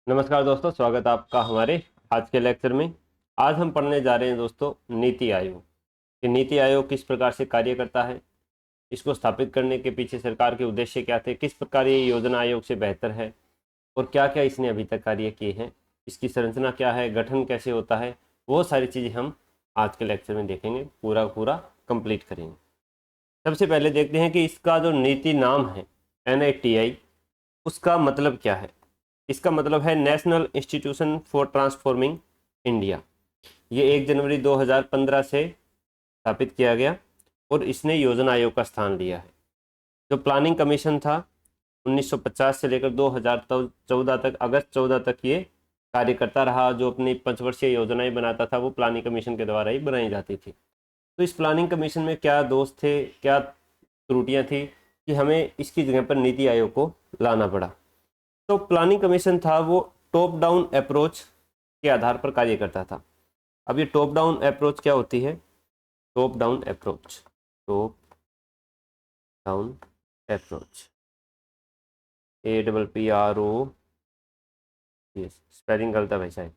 नमस्कार दोस्तों, स्वागत है आपका हमारे आज के लेक्चर में। आज हम पढ़ने जा रहे हैं दोस्तों नीति आयोग। कि नीति आयोग किस प्रकार से कार्य करता है, इसको स्थापित करने के पीछे सरकार के उद्देश्य क्या थे, किस प्रकार ये योजना आयोग से बेहतर है और क्या क्या इसने अभी तक कार्य किए हैं, इसकी संरचना क्या है, गठन कैसे होता है, वो सारी चीज़ें हम आज के लेक्चर में देखेंगे, पूरा पूरा कंप्लीट करेंगे। सबसे पहले देखते हैं कि इसका जो नीति नाम है NITI, उसका मतलब क्या है। इसका मतलब है national institution for transforming India. ये 1 जनवरी 2015 से स्थापित किया गया और इसने योजना आयोग का स्थान लिया है। जो प्लानिंग कमीशन था 1950 से लेकर 2014 तक, अगस्त 14 तक ये कार्य करता रहा। जो अपनी 5 वर्षीय योजनाएं बनाता था वो प्लानिंग कमीशन के द्वारा ही बनाई जाती थी। तो इस प्लानिंग कमीशन में क्या दोष थे, क्या त्रुटियां थी कि हमें इसकी जगह पर नीति आयोग को लाना पड़ा। तो प्लानिंग कमीशन था वो टॉप डाउन अप्रोच के आधार पर कार्य करता था। अब ये टॉप डाउन अप्रोच क्या होती है? Top down approach, top down approach, APPRO, yes spelling गलत है भाई साहब।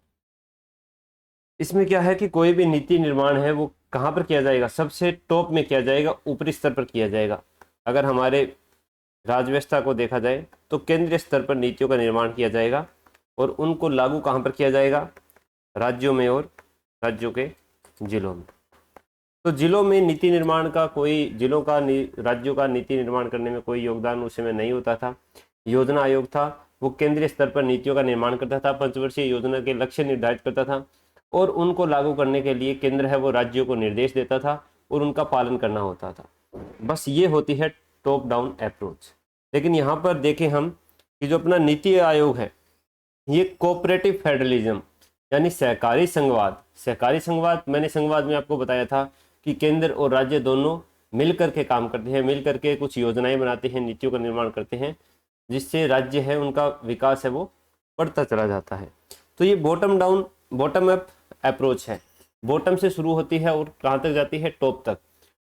इसमें क्या है कि कोई भी नीति निर्माण है वो कहाँ पर किया जाएगा? सबसे टॉप में किया जाएगा, ऊपरी स्तर पर किया जाएगा। अगर हमारे राज्य व्यवस्था को देखा जाए तो केंद्रीय स्तर पर नीतियों का निर्माण किया जाएगा और उनको लागू कहाँ पर किया जाएगा? राज्यों में और राज्यों के जिलों में। तो जिलों में नीति निर्माण का कोई, जिलों का राज्यों का नीति निर्माण करने में कोई योगदान उस समय नहीं होता था। योजना आयोग था वो केंद्रीय स्तर पर नीतियों का निर्माण करता था, 5 वर्षीय योजना के लक्ष्य निर्धारित करता था और उनको लागू करने के लिए केंद्र है वो राज्यों को निर्देश देता था और उनका पालन करना होता था। बस ये होती है टॉप डाउन अप्रोच। लेकिन यहाँ पर देखें हम कि जो अपना नीति आयोग है ये कोऑपरेटिव फेडरलिज्म यानी सहकारी संघवाद। सहकारी संघवाद, मैंने संघवाद में आपको बताया था कि केंद्र और राज्य दोनों मिलकर के काम करते हैं, मिलकर के कुछ योजनाएं बनाते हैं, नीतियों का निर्माण करते हैं, जिससे राज्य है उनका विकास है वो बढ़ता चला जाता है। तो ये बॉटम अप अप्रोच है। बॉटम से शुरू होती है और कहाँ तक जाती है? टॉप तक।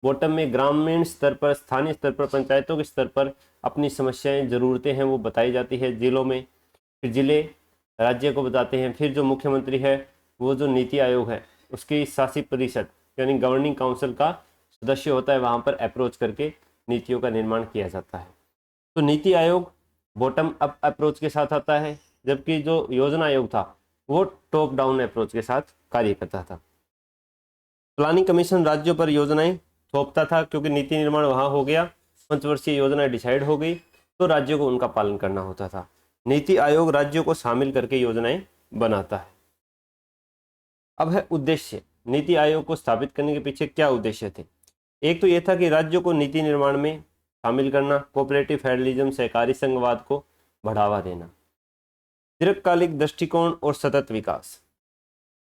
बॉटम में ग्रामीण स्तर पर, स्थानीय स्तर पर, पंचायतों के स्तर पर अपनी समस्याएं, ज़रूरतें हैं वो बताई जाती है जिलों में। फिर जिले राज्य को बताते हैं। फिर जो मुख्यमंत्री है वो जो नीति आयोग है उसकी शासी परिषद यानी गवर्निंग काउंसिल का सदस्य होता है, वहाँ पर अप्रोच करके नीतियों का निर्माण किया जाता है। तो NITI Aayog bottom up approach के साथ आता है, जबकि जो योजना आयोग था वो टॉप डाउन अप्रोच के साथ कार्य करता था। प्लानिंग कमीशन राज्यों पर योजनाएं थोपता था क्योंकि नीति निर्माण वहाँ हो गया, 5 वर्षीय योजना डिसाइड हो गई तो राज्यों को उनका पालन करना होता था। नीति आयोग राज्यों को शामिल करके योजनाएं बनाता है। अब है उद्देश्य। नीति आयोग को स्थापित करने के पीछे क्या उद्देश्य थे? एक तो ये था कि राज्यों को नीति निर्माण में शामिल करना, कोऑपरेटिव फेडरलिज्म, सहकारी संघवाद को बढ़ावा देना, दीर्घकालिक दृष्टिकोण और सतत विकास।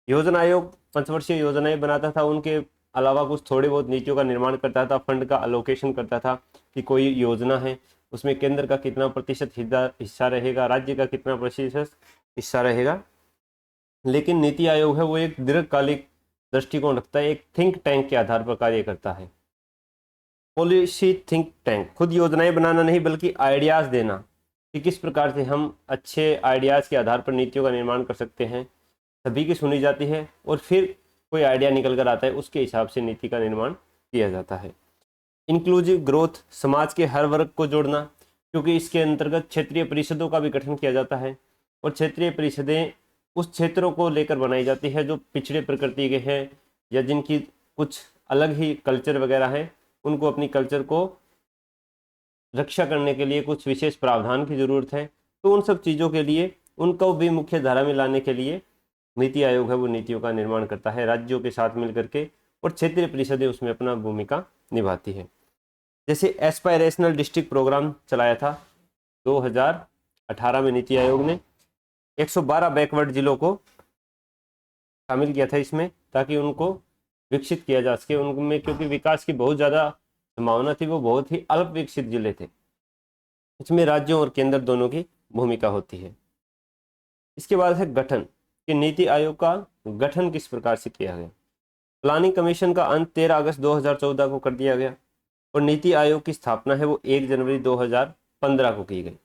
योजना आयोग 5 वर्षीय योजनाएं बनाता था, उनके अलावा कुछ थोड़ी बहुत नीतियों का निर्माण करता था, फंड का अलोकेशन करता था कि कोई योजना है उसमें केंद्र का कितना प्रतिशत हिस्सा रहेगा, राज्य का कितना प्रतिशत हिस्सा रहेगा। लेकिन नीति आयोग है वो एक दीर्घकालिक दृष्टिकोण रखता है, एक थिंक टैंक के आधार पर कार्य करता है। पॉलिसी थिंक टैंक, खुद योजनाएं बनाना नहीं बल्कि आइडियाज़ देना कि किस प्रकार से हम अच्छे आइडियाज़ के आधार पर नीतियों का निर्माण कर सकते हैं। सभी की सुनी जाती है और फिर कोई आइडिया निकल कर आता है, उसके हिसाब से नीति का निर्माण किया जाता है। इंक्लूसिव ग्रोथ, समाज के हर वर्ग को जोड़ना, क्योंकि इसके अंतर्गत क्षेत्रीय परिषदों का भी गठन किया जाता है और क्षेत्रीय परिषदें उस क्षेत्रों को लेकर बनाई जाती है जो पिछड़े प्रकृति के हैं या जिनकी कुछ अलग ही कल्चर वगैरह है, उनको अपनी कल्चर को रक्षा करने के लिए कुछ विशेष प्रावधान की जरूरत है। तो उन सब चीज़ों के लिए उनको भी मुख्य धारा में लाने के लिए नीति आयोग है वो नीतियों का निर्माण करता है राज्यों के साथ मिलकर के, और क्षेत्रीय परिषदें उसमें अपना भूमिका निभाती है। जैसे एस्पायरेशनल डिस्ट्रिक्ट प्रोग्राम चलाया था 2018 में नीति आयोग ने, 112 बैकवर्ड जिलों को शामिल किया था इसमें ताकि उनको विकसित किया जा सके उनमें, क्योंकि विकास की बहुत ज़्यादा संभावना थी, वो बहुत ही अल्प विकसित जिले थे। इसमें राज्यों और केंद्र दोनों की भूमिका होती है। इसके बाद है गठन, कि नीति आयोग का गठन किस प्रकार से किया गया। प्लानिंग कमीशन का अंत 13 अगस्त 2014 को कर दिया गया और नीति आयोग की स्थापना है वो 1 जनवरी 2015 को की गई।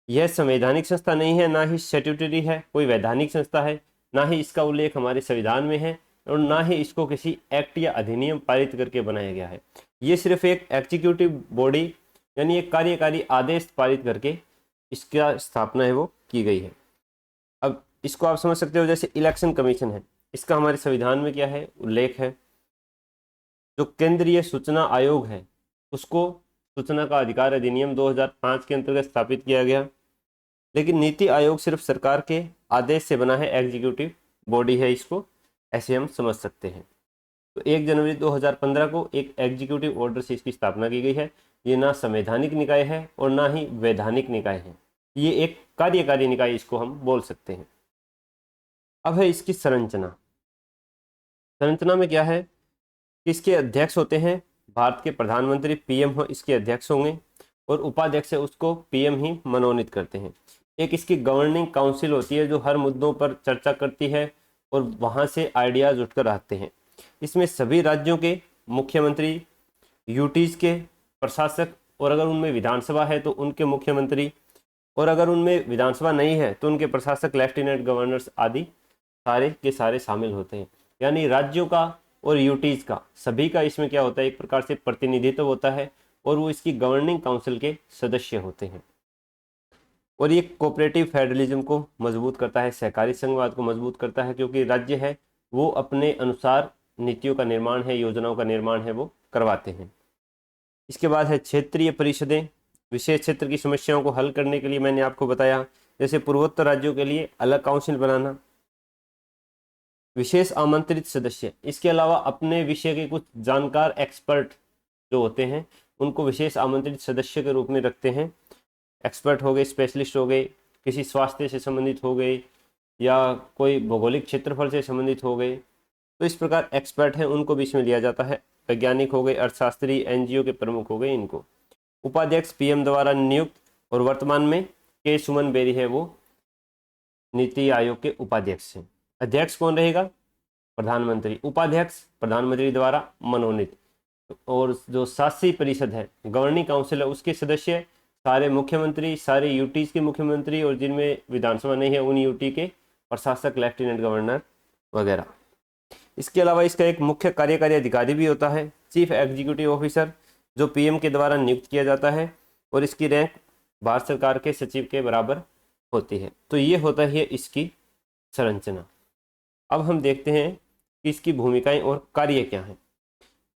यह संवैधानिक संस्था नहीं है, ना ही स्टैट्यूटरी है, कोई वैधानिक संस्था है, ना ही इसका उल्लेख हमारे संविधान में है, और ना ही इसको किसी एक्ट या अधिनियम पारित करके बनाया गया है। ये सिर्फ एक एग्जीक्यूटिव बॉडी यानी एक कार्यकारी आदेश पारित करके इसका स्थापना है वो की गई है। अब इसको आप समझ सकते हो, जैसे इलेक्शन कमीशन है, इसका हमारे संविधान में क्या है, उल्लेख है। जो केंद्रीय सूचना आयोग है उसको सूचना का अधिकार अधिनियम 2005 के अंतर्गत स्थापित किया गया। लेकिन नीति आयोग सिर्फ सरकार के आदेश से बना है, एग्जीक्यूटिव बॉडी है इसको, ऐसे हम समझ सकते हैं। तो 1 जनवरी 2015 को एक एग्जीक्यूटिव ऑर्डर से इसकी स्थापना की गई है। ये ना संवैधानिक निकाय है और ना ही वैधानिक निकाय है, ये एक कार्यकारी निकाय इसको हम बोल सकते हैं। अब है इसकी संरचना। संरचना में क्या है कि इसके अध्यक्ष होते हैं भारत के प्रधानमंत्री, पीएम हो इसके अध्यक्ष होंगे, और उपाध्यक्ष है उसको पीएम ही मनोनीत करते हैं। एक इसकी गवर्निंग काउंसिल होती है जो हर मुद्दों पर चर्चा करती है और वहाँ से आइडियाज उठकर आते हैं। इसमें सभी राज्यों के मुख्यमंत्री, यूटीज के प्रशासक, और अगर उनमें विधानसभा है तो उनके मुख्यमंत्री, और अगर उनमें विधानसभा नहीं है तो उनके प्रशासक, लेफ्टिनेंट गवर्नर्स आदि सारे के सारे शामिल होते हैं। यानी राज्यों का और यूटीज का सभी का इसमें क्या होता है, एक प्रकार से प्रतिनिधित्व होता है, और वो इसकी गवर्निंग काउंसिल के सदस्य होते हैं। और ये कोऑपरेटिव फेडरलिज्म को मजबूत करता है, सहकारी संघवाद को मजबूत करता है, क्योंकि राज्य है वो अपने अनुसार नीतियों का निर्माण है, योजनाओं का निर्माण है वो करवाते हैं। इसके बाद है क्षेत्रीय परिषदें। विशेष क्षेत्र की समस्याओं को हल करने के लिए मैंने आपको बताया, जैसे पूर्वोत्तर राज्यों के लिए अलग काउंसिल बनाना। विशेष आमंत्रित सदस्य, इसके अलावा अपने विषय के कुछ जानकार एक्सपर्ट जो होते हैं उनको विशेष आमंत्रित सदस्य के रूप में रखते हैं। एक्सपर्ट हो गए, स्पेशलिस्ट हो गए, किसी स्वास्थ्य से संबंधित हो गए, या कोई भौगोलिक क्षेत्रफल से संबंधित हो गए, तो इस प्रकार एक्सपर्ट हैं उनको भी इसमें लिया जाता है। वैज्ञानिक हो गए, अर्थशास्त्री, एनजीओ के प्रमुख हो गए इनको। उपाध्यक्ष पीएम द्वारा नियुक्त, और वर्तमान में के सुमन बेरी है वो नीति आयोग के उपाध्यक्ष हैं। अध्यक्ष कौन रहेगा, प्रधानमंत्री। उपाध्यक्ष प्रधानमंत्री द्वारा मनोनीत। और जो शासी परिषद है, गवर्निंग काउंसिल है, उसके सदस्य सारे मुख्यमंत्री, सारे यूटीज के मुख्यमंत्री, और जिनमें विधानसभा नहीं है उन यूटी के प्रशासक, लेफ्टिनेंट गवर्नर वगैरह। इसके अलावा इसका एक मुख्य कार्यकारी अधिकारी भी होता है, चीफ एग्जीक्यूटिव ऑफिसर, जो पीएम के द्वारा नियुक्त किया जाता है, और इसकी रैंक भारत सरकार के सचिव के बराबर होती है। तो ये होता है इसकी संरचना। अब हम देखते हैं कि इसकी भूमिकाएं और कार्य क्या हैं।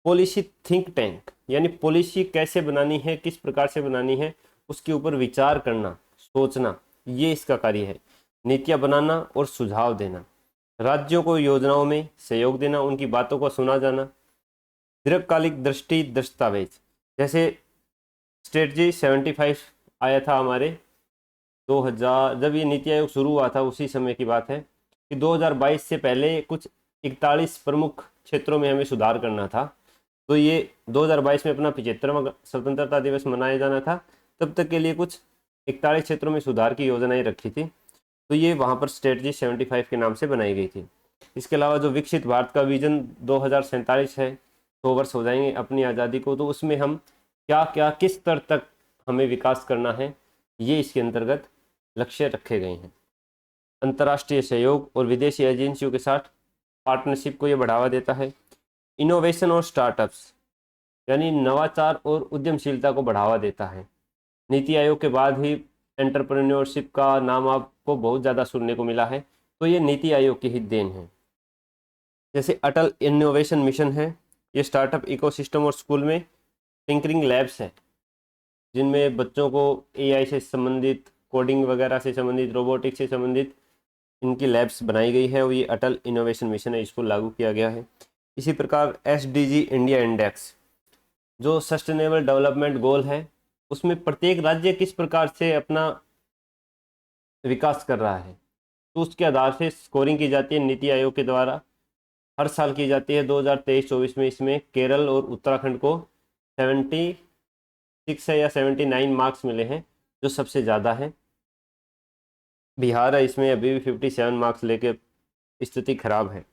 पॉलिसी थिंक टैंक, यानी पॉलिसी कैसे बनानी है, किस प्रकार से बनानी है, उसके ऊपर विचार करना, सोचना, ये इसका कार्य है। नीतियां बनाना और सुझाव देना, राज्यों को योजनाओं में सहयोग देना, उनकी बातों को सुना जाना। दीर्घकालिक दृष्टि दस्तावेज, जैसे स्ट्रेटजी 75 आया था हमारे 2000, जब ये नीति आयोग शुरू हुआ था उसी समय की बात है कि 2022 से पहले कुछ 41 प्रमुख क्षेत्रों में हमें सुधार करना था। तो ये 2022 में अपना 75वां स्वतंत्रता दिवस मनाया जाना था, तब तक के लिए कुछ 41 क्षेत्रों में सुधार की योजनाएं रखी थी। तो ये वहाँ पर स्ट्रेटजी 75 के नाम से बनाई गई थी। इसके अलावा जो विकसित भारत का विजन 2047 है, 100 वर्ष हो जाएंगे अपनी आज़ादी को, तो उसमें हम क्या क्या किस स्तर तक हमें विकास करना है, ये इसके अंतर्गत लक्ष्य रखे गए हैं। अंतर्राष्ट्रीय सहयोग और विदेशी एजेंसियों के साथ पार्टनरशिप को ये बढ़ावा देता है। इनोवेशन और स्टार्टअप्स, यानी नवाचार और उद्यमशीलता को बढ़ावा देता है। नीति आयोग के बाद ही एंटरप्रेन्योरशिप का नाम आपको बहुत ज़्यादा सुनने को मिला है, तो ये नीति आयोग की ही देन है। जैसे अटल इनोवेशन मिशन है, ये स्टार्टअप इकोसिस्टम और स्कूल में टिंकरिंग लैब्स है, जिनमें बच्चों को एआई से संबंधित, कोडिंग वगैरह से संबंधित, रोबोटिक्स से संबंधित इनकी लैब्स बनाई गई है, और ये अटल इनोवेशन मिशन है, इसको लागू किया गया है। इसी प्रकार एसडीजी इंडिया इंडेक्स, जो सस्टेनेबल डेवलपमेंट गोल है, उसमें प्रत्येक राज्य किस प्रकार से अपना विकास कर रहा है, तो उसके आधार से स्कोरिंग की जाती है नीति आयोग के द्वारा, हर साल की जाती है। 2023-24 में इसमें केरल और उत्तराखंड को 76 है या 79 मार्क्स मिले हैं, जो सबसे ज़्यादा है। बिहार है, इसमें अभी भी 57 मार्क्स लेके स्थिति खराब है।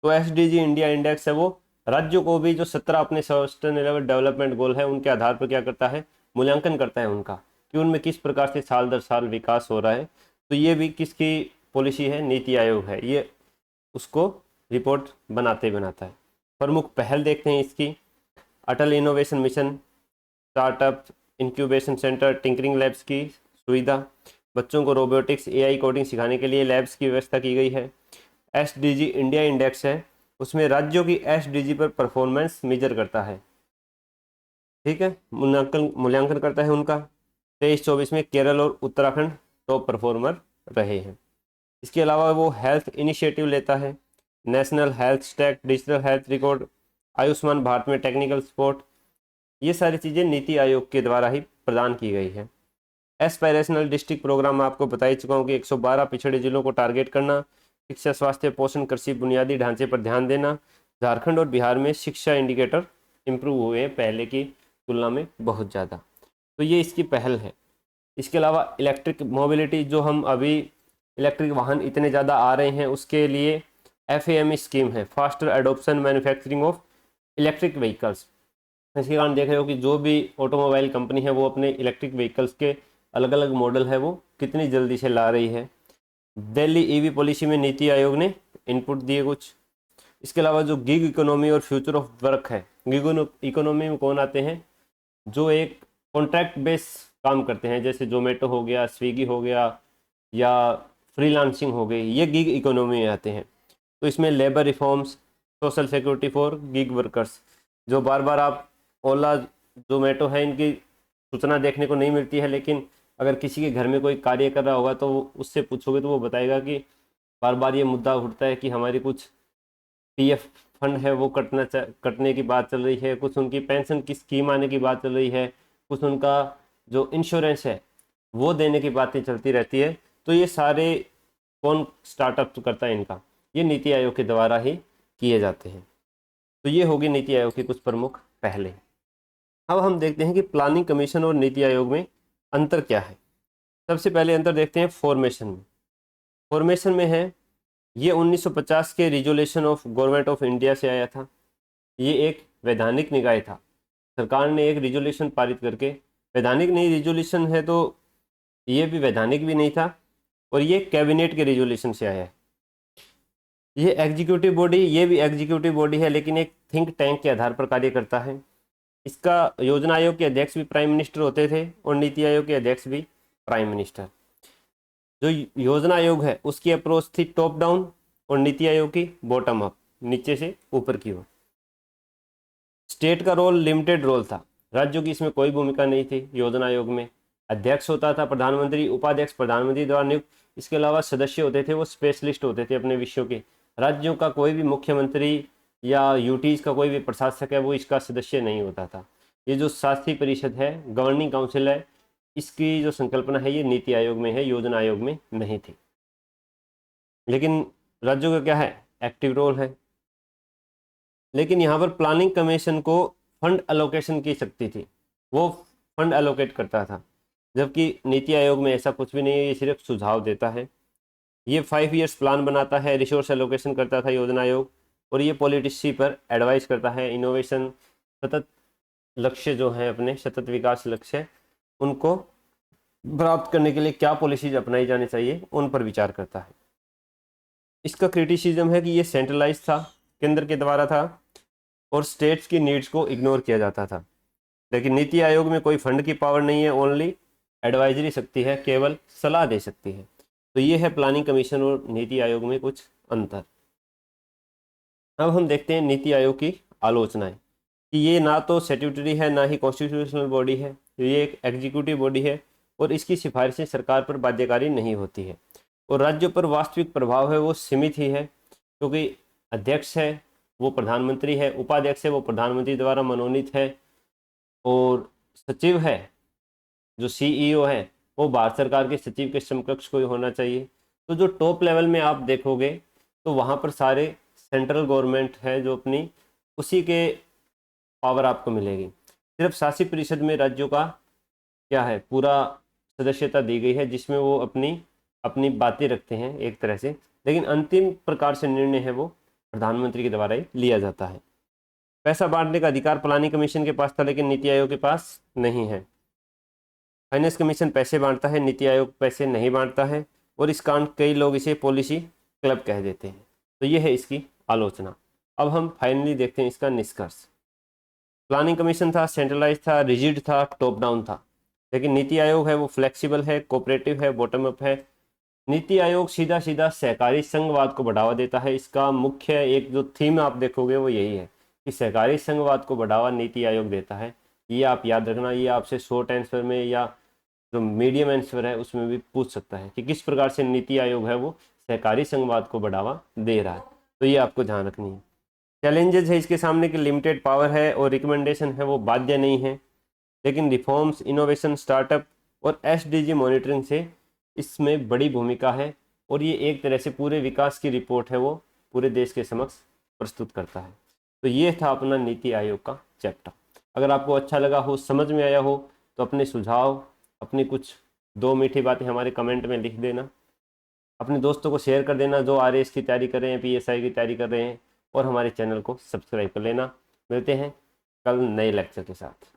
तो एसडीजी इंडिया इंडेक्स है, वो राज्यों को भी जो 17 अपने सस्टेनेबल डेवलपमेंट गोल है उनके आधार पर क्या करता है, मूल्यांकन करता है उनका, कि उनमें किस प्रकार से साल दर साल विकास हो रहा है। तो ये भी किसकी पॉलिसी है, नीति आयोग है, ये उसको रिपोर्ट बनाता है। प्रमुख पहल देखते हैं इसकी। Atal innovation mission, startup incubation centre, tinkering labs की सुविधा, बच्चों को रोबोटिक्स एआई कोडिंग सिखाने के लिए लैब्स की व्यवस्था की गई है। एसडीजी इंडिया इंडेक्स है, उसमें राज्यों की एसडीजी पर परफॉर्मेंस मेजर करता है, ठीक है, मूल्यांकन करता है उनका। 23-24 में केरल और उत्तराखंड टॉप परफॉर्मर रहे हैं। इसके अलावा वो हेल्थ इनिशिएटिव लेता है, national health stack, digital health record, Ayushman Bharat में टेक्निकल सपोर्ट, ये सारी चीज़ें नीति आयोग के द्वारा ही प्रदान की गई है। एस्पायरेशनल डिस्ट्रिक्ट प्रोग्राम मैं आपको बता ही चुका हूँ कि 112 पिछड़े जिलों को टारगेट करना, शिक्षा, स्वास्थ्य, पोषण, कृषि, बुनियादी ढांचे पर ध्यान देना। झारखंड और बिहार में शिक्षा इंडिकेटर इम्प्रूव हुए हैं पहले की तुलना में बहुत ज़्यादा, तो ये इसकी पहल है। इसके अलावा इलेक्ट्रिक मोबिलिटी, जो हम अभी इलेक्ट्रिक वाहन इतने ज़्यादा आ रहे हैं उसके लिए FAME स्कीम है, faster adoption manufacturing of electric vehicles. इसके कारण देख रहे हो कि जो भी ऑटोमोबाइल कंपनी है वो अपने इलेक्ट्रिक व्हीकल्स के अलग अलग मॉडल है वो कितनी जल्दी से ला रही है। दिल्ली ईवी पॉलिसी में नीति आयोग ने इनपुट दिए कुछ। इसके अलावा जो गिग इकोनॉमी और फ्यूचर ऑफ वर्क है, गिग इकोनॉमी में कौन आते हैं, जो एक कॉन्ट्रैक्ट बेस काम करते हैं, जैसे जोमेटो हो गया, स्विगी हो गया, या फ्रीलांसिंग हो गई, ये गिग इकोनॉमी में आते हैं। तो इसमें labour reforms, social security for gig workers, जो बार बार आप ओला जोमेटो है इनकी सूचना देखने को नहीं मिलती है, लेकिन अगर किसी के घर में कोई कार्य कर रहा होगा तो उससे पूछोगे तो वो बताएगा कि बार बार ये मुद्दा उठता है कि हमारी कुछ PF फंड है वो कटने की बात चल रही है, कुछ उनकी पेंशन की स्कीम आने की बात चल रही है, कुछ उनका जो इंश्योरेंस है वो देने की बातें चलती रहती है। तो ये सारे कौन स्टार्टअप करता है इनका, ये नीति आयोग के द्वारा ही किए जाते हैं। तो ये होगी नीति आयोग की कुछ प्रमुख पहले। अब हम देखते हैं कि प्लानिंग कमीशन और नीति आयोग में अंतर क्या है। सबसे पहले अंतर देखते हैं फॉर्मेशन में। फॉर्मेशन में है, ये 1950 के resolution of government of India से आया था। ये एक वैधानिक निकाय था, सरकार ने एक रिजोल्यूशन पारित करके, वैधानिक नहीं रिजोल्यूशन है तो ये भी वैधानिक भी नहीं था, और ये कैबिनेट के रिजोल्यूशन से आया है। ये एग्जीक्यूटिव बॉडी, ये भी एग्जीक्यूटिव बॉडी है लेकिन एक थिंक टैंक के आधार पर कार्य करता है। इसका योजना आयोग के अध्यक्ष भी प्राइम मिनिस्टर होते थे और नीति आयोग के अध्यक्ष भी प्राइम मिनिस्टर। जो योजना आयोग है उसकी अप्रोच थी टॉप डाउन और नीति आयोग की बॉटम अप, नीचे से ऊपर की ओर। स्टेट का रोल लिमिटेड रोल था, राज्यों की इसमें कोई भूमिका नहीं थी। योजना आयोग में अध्यक्ष होता था प्रधानमंत्री, उपाध्यक्ष प्रधानमंत्री द्वारा नियुक्त। इसके अलावा सदस्य होते थे वो स्पेशलिस्ट होते थे अपने विषयों के। राज्यों का कोई भी मुख्यमंत्री या यूटीज का कोई भी प्रशासक है वो इसका सदस्य नहीं होता था। ये जो शासी परिषद है, गवर्निंग काउंसिल है, इसकी जो संकल्पना है ये नीति आयोग में है, योजना आयोग में नहीं थी। लेकिन राज्यों का क्या है, एक्टिव रोल है। लेकिन यहाँ पर प्लानिंग कमीशन को फंड एलोकेशन की शक्ति थी, वो फंड एलोकेट करता था, जबकि नीति आयोग में ऐसा कुछ भी नहीं है, ये सिर्फ सुझाव देता है। ये 5 ईयर्स प्लान बनाता है, रिसोर्स एलोकेशन करता था योजना आयोग, और ये पॉलिसी पर एडवाइस करता है। इनोवेशन, सतत लक्ष्य जो है अपने सतत विकास लक्ष्य, उनको प्राप्त करने के लिए क्या पॉलिसीज अपनाई जानी चाहिए उन पर विचार करता है। इसका क्रिटिसिज्म है कि ये सेंट्रलाइज था, केंद्र के द्वारा था, और स्टेट्स की नीड्स को इग्नोर किया जाता था। लेकिन नीति आयोग में कोई फंड की पावर नहीं है, ओनली एडवाइजरी शक्ति है, केवल सलाह दे सकती है। तो ये है प्लानिंग कमीशन और नीति आयोग में कुछ अंतर। अब हम देखते हैं नीति आयोग की आलोचनाएं, कि ये ना तो स्टैट्यूटरी है ना ही कॉन्स्टिट्यूशनल बॉडी है, ये एक एग्जीक्यूटिव बॉडी है और इसकी सिफारिशें सरकार पर बाध्यकारी नहीं होती है, और राज्यों पर वास्तविक प्रभाव है वो सीमित ही है, क्योंकि अध्यक्ष है वो प्रधानमंत्री है, उपाध्यक्ष है वो प्रधानमंत्री द्वारा मनोनीत है, और सचिव है जो CEO है वो भारत सरकार के सचिव के समकक्ष कोई होना चाहिए। तो जो टॉप लेवल में आप देखोगे तो वहाँ पर सारे सेंट्रल गवर्नमेंट है जो अपनी उसी के पावर आपको मिलेगी। सिर्फ शासी परिषद में राज्यों का क्या है, पूरा सदस्यता दी गई है, जिसमें वो अपनी अपनी बातें रखते हैं एक तरह से, लेकिन अंतिम प्रकार से निर्णय है वो प्रधानमंत्री के द्वारा ही लिया जाता है। पैसा बांटने का अधिकार प्लानिंग कमीशन के पास था लेकिन नीति आयोग के पास नहीं है। फाइनेंस कमीशन पैसे बांटता है, नीति आयोग पैसे नहीं बांटता है, और इस कारण कई लोग इसे पॉलिसी क्लब कह देते हैं। तो ये है इसकी आलोचना। अब हम फाइनली देखते हैं इसका निष्कर्ष। प्लानिंग कमीशन था, सेंट्रलाइज था, रिजिड था, टॉप डाउन था। लेकिन नीति आयोग है वो फ्लेक्सिबल है, कोऑपरेटिव है, बॉटम अप है। नीति आयोग सीधा सीधा सहकारी संघवाद को बढ़ावा देता है। इसका मुख्य एक जो थीम आप देखोगे वो यही है कि सहकारी संघवाद को बढ़ावा नीति आयोग देता है। ये आप याद रखना, ये आपसे शॉर्ट आंसर में या जो मीडियम आंसर है उसमें भी पूछ सकता है कि किस प्रकार से नीति आयोग है वो सहकारी संघवाद को बढ़ावा दे रहा है। तो ये आपको ध्यान रखनी है। चैलेंजेस है इसके सामने कि लिमिटेड पावर है और रिकमेंडेशन है वो बाध्य नहीं है, लेकिन रिफॉर्म्स, इनोवेशन, स्टार्टअप और एसडीजी मॉनिटरिंग से इसमें बड़ी भूमिका है, और ये एक तरह से पूरे विकास की रिपोर्ट है वो पूरे देश के समक्ष प्रस्तुत करता है। तो ये था अपना नीति आयोग का चैप्टर। अगर आपको अच्छा लगा हो, समझ में आया हो, तो अपने सुझाव, अपनी कुछ दो मीठी बातें हमारे कमेंट में लिख देना। अपने दोस्तों को शेयर कर देना जो आरएएस की तैयारी कर रहे हैं, पीएसआई की तैयारी कर रहे हैं, और हमारे चैनल को सब्सक्राइब कर लेना। मिलते हैं कल नए लेक्चर के साथ।